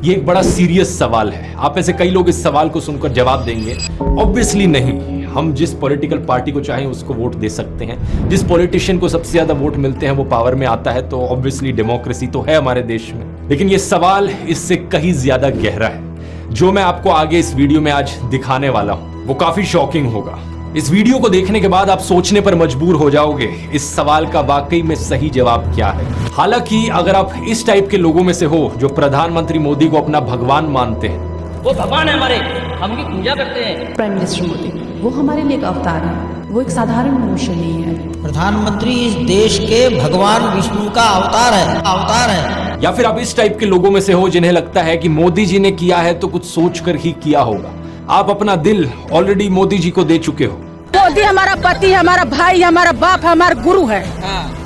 ये एक बड़ा सीरियस सवाल है। आप में से कई लोग इस सवाल को सुनकर जवाब देंगे ऑब्वियसली नहीं। हम जिस पॉलिटिकल पार्टी को चाहें उसको वोट दे सकते हैं, जिस पॉलिटिशियन को सबसे ज्यादा वोट मिलते हैं वो पावर में आता है, तो ऑब्वियसली डेमोक्रेसी तो है हमारे देश में। लेकिन ये सवाल इससे कहीं ज्यादा गहरा है। जो मैं आपको आगे इस वीडियो में आज दिखाने वाला हूं वो काफी शॉकिंग होगा। इस वीडियो को देखने के बाद आप सोचने पर मजबूर हो जाओगे इस सवाल का वाकई में सही जवाब क्या है। हालांकि अगर आप इस टाइप के लोगों में से हो जो प्रधानमंत्री मोदी को अपना भगवान मानते हैं, वो भगवान है हमारे, हम उनकी पूजा करते हैं। प्राइम मिनिस्टर मोदी वो हमारे लिए एक अवतार है, वो एक साधारण मनुष्य नहीं है। प्रधानमंत्री इस देश के भगवान विष्णु का अवतार है। या फिर आप इस टाइप के लोगों में से हो जिन्हें लगता है कि मोदी जी ने किया है तो कुछ सोचकर ही किया होगा। आप अपना दिल ऑलरेडी मोदी जी को दे चुके हो। मोदी हमारा पति, हमारा भाई, हमारा बाप, हमारा गुरु है।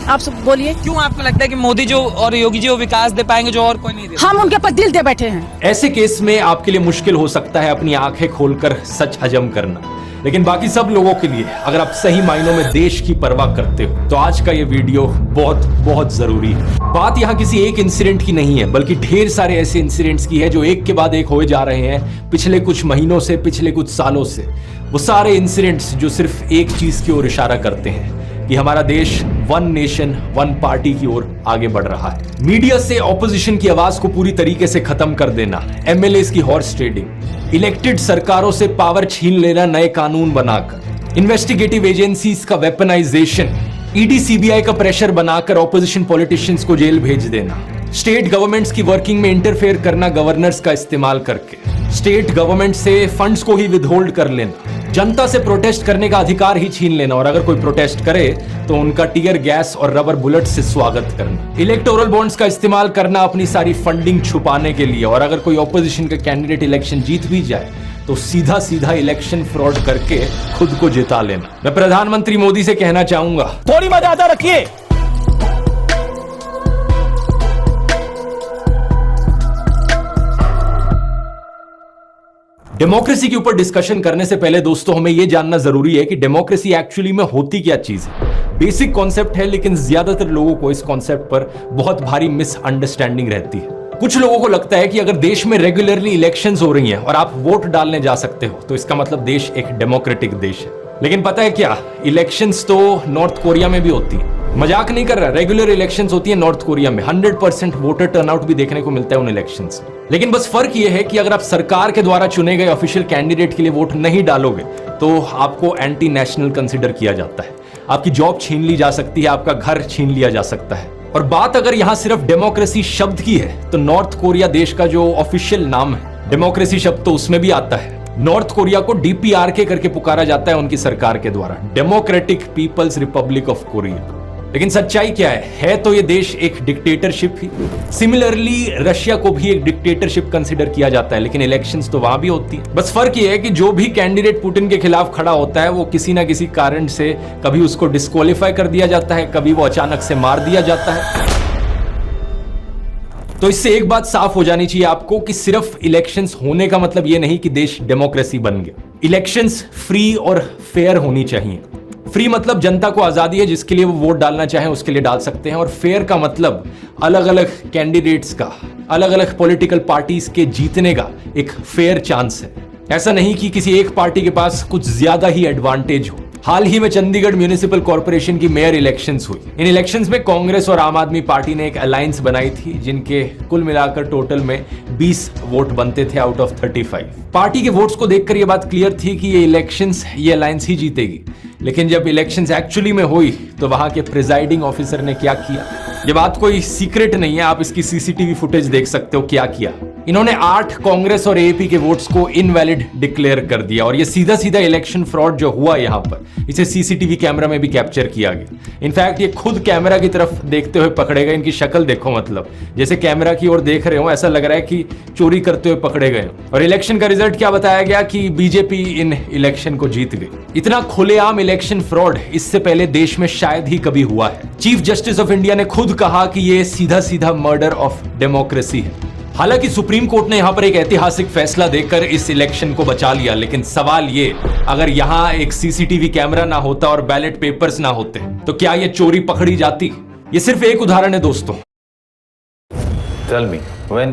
आप सब बोलिए, क्यों आपको लगता है कि मोदी जो और योगी जी वो विकास दे पाएंगे जो और कोई नहीं दे? हम उनके पर दिल दे बैठे हैं। ऐसे केस में आपके लिए मुश्किल हो सकता है अपनी आंखें खोलकर सच हजम करना, लेकिन बाकी सब लोगों के लिए अगर आप सही मायनों में देश की परवाह करते हो तो आज का ये वीडियो बहुत बहुत जरूरी है। बात यहाँ किसी एक इंसिडेंट की नहीं है, बल्कि ढेर सारे ऐसे इंसिडेंट्स की है जो एक के बाद एक होए जा रहे हैं पिछले कुछ महीनों से, पिछले कुछ सालों से। वो सारे इंसिडेंट्स जो सिर्फ एक चीज की ओर इशारा करते हैं कि हमारा देश वन नेशन वन पार्टी की ओर आगे बढ़ रहा है। मीडिया से ऑपोजिशन की आवाज को पूरी तरीके से खत्म कर देना, एमएलएस की हॉर्स ट्रेडिंग, इलेक्टेड सरकारों से पावर छीन लेना नए कानून बनाकर, इन्वेस्टिगेटिव एजेंसीज का वेपनाइजेशन, ईडी सीबीआई का प्रेशर बनाकर ऑपोजिशन पॉलिटिशियंस को जेल भेज देना, स्टेट गवर्नमेंट्स की वर्किंग में इंटरफेयर करना गवर्नर्स का इस्तेमाल करके, स्टेट गवर्नमेंट से फंड्स को ही विदहोल्ड कर लेना, जनता से प्रोटेस्ट करने का अधिकार ही छीन लेना और अगर कोई प्रोटेस्ट करे तो उनका टीयर गैस और रबर बुलेट से स्वागत करना, इलेक्टोरल बॉन्ड्स का इस्तेमाल करना अपनी सारी फंडिंग छुपाने के लिए, और अगर कोई ऑपोजिशन का कैंडिडेट इलेक्शन जीत भी जाए तो सीधा सीधा इलेक्शन फ्रॉड करके खुद को जिता लेना। मैं प्रधानमंत्री मोदी से कहना चाहूंगा, थोड़ी मर्यादा रखिए। डेमोक्रेसी के ऊपर डिस्कशन करने से पहले दोस्तों हमें यह जानना जरूरी है कि डेमोक्रेसी एक्चुअली में होती क्या चीज है। बेसिक कॉन्सेप्ट है, लेकिन ज्यादातर लोगों को इस कॉन्सेप्ट पर बहुत भारी मिसअंडरस्टैंडिंग रहती है। कुछ लोगों को लगता है कि अगर देश में रेगुलरली इलेक्शंस हो रही हैं और आप वोट डालने जा सकते हो तो इसका मतलब देश एक डेमोक्रेटिक देश है। लेकिन पता है क्या, इलेक्शंस तो नॉर्थ कोरिया में भी होती है। मजाक नहीं कर रहा, रेगुलर इलेक्शंस होती है नॉर्थ कोरिया में। 100% वोटर टर्नआउट भी देखने को मिलता है उन इलेक्शंस में। लेकिन बस फर्क यह है कि अगर आप सरकार के द्वारा चुने गए ऑफिशियल कैंडिडेट के लिए वोट नहीं डालोगे तो आपको एंटी नेशनल कंसिडर किया जाता है, आपकी जॉब छीन ली जा सकती है, आपका घर छीन लिया जा सकता है। और बात अगर यहां सिर्फ डेमोक्रेसी शब्द की है तो नॉर्थ कोरिया देश का जो ऑफिशियल नाम है, डेमोक्रेसी शब्द तो उसमें भी आता है। नॉर्थ कोरिया को डीपीआरके करके पुकारा जाता है उनकी सरकार के द्वारा, democratic people's republic of Korea. लेकिन सच्चाई क्या है तो ये देश एक डिक्टेटरशिप ही। सिमिलरली रशिया को भी एक डिक्टेटरशिप कंसीडर किया जाता है, लेकिन इलेक्शंस तो वहां भी होती है। बस फर्क ये है कि जो भी कैंडिडेट पुतिन के खिलाफ खड़ा होता है वो किसी ना किसी कारण से कभी उसको डिस्क्वालीफाई कर दिया जाता है, कभी वो अचानक से मार दिया जाता है। तो इससे एक बात साफ हो जानी चाहिए आपको कि सिर्फ इलेक्शंस होने का मतलब ये नहीं कि देश डेमोक्रेसी बन गया। इलेक्शंस फ्री और फेयर होनी चाहिए। फ्री मतलब जनता को आजादी है, जिसके लिए वो वोट डालना चाहे उसके लिए डाल सकते हैं, और फेयर का मतलब अलग अलग कैंडिडेट्स का, अलग अलग पॉलिटिकल पार्टीज के जीतने का एक फेयर चांस है। ऐसा नहीं कि किसी एक पार्टी के पास कुछ ज्यादा ही एडवांटेज हो। हाल ही में चंडीगढ़ म्यूनिसिपल कॉर्पोरेशन की मेयर इलेक्शंस हुई। इन इलेक्शंस में कांग्रेस और आम आदमी पार्टी ने एक अलायंस बनाई थी जिनके कुल मिलाकर टोटल में 20 वोट बनते थे आउट ऑफ 35। पार्टी के वोट्स को देखकर यह बात क्लियर थी कि ये इलेक्शंस ये अलायंस ही जीतेगी। लेकिन जब इलेक्शंस एक्चुअली में हुई तो वहां के प्रिजाइडिंग ऑफिसर ने क्या किया, ये बात कोई सीक्रेट नहीं है, आप इसकी सीसीटीवी फुटेज देख सकते हो। क्या किया इन्होंने, 8 कांग्रेस और एपी के वोट्स को इनवैलिड डिक्लेयर कर दिया। और ये सीधा सीधा इलेक्शन फ्रॉड जो हुआ यहाँ पर, इसे सीसीटीवी कैमरा में भी कैप्चर किया गया। इनफैक्ट ये खुद कैमरा की तरफ देखते हुए पकड़े गए। इनकी शक्ल देखो, मतलब जैसे कैमरा की ओर देख रहे हो, ऐसा लग रहा है कि चोरी करते हुए पकड़े गए। और इलेक्शन का रिजल्ट क्या बताया गया कि बीजेपी इन इलेक्शन को जीत गई। इतना खुलेआम इलेक्शन फ्रॉड इससे पहले देश में शायद ही कभी हुआ है। चीफ जस्टिस ऑफ इंडिया ने खुद कहा कि ये सीधा सीधा मर्डर ऑफ डेमोक्रेसी है। हालांकि सुप्रीम कोर्ट ने यहां पर एक ऐतिहासिक फैसला देकर इस इलेक्शन को बचा लिया, लेकिन सवाल ये, अगर यहां एक सीसीटीवी कैमरा ना होता और बैलेट पेपर्स ना होते तो क्या ये चोरी पकड़ी जाती? ये सिर्फ एक उदाहरण है दोस्तों। Tell me,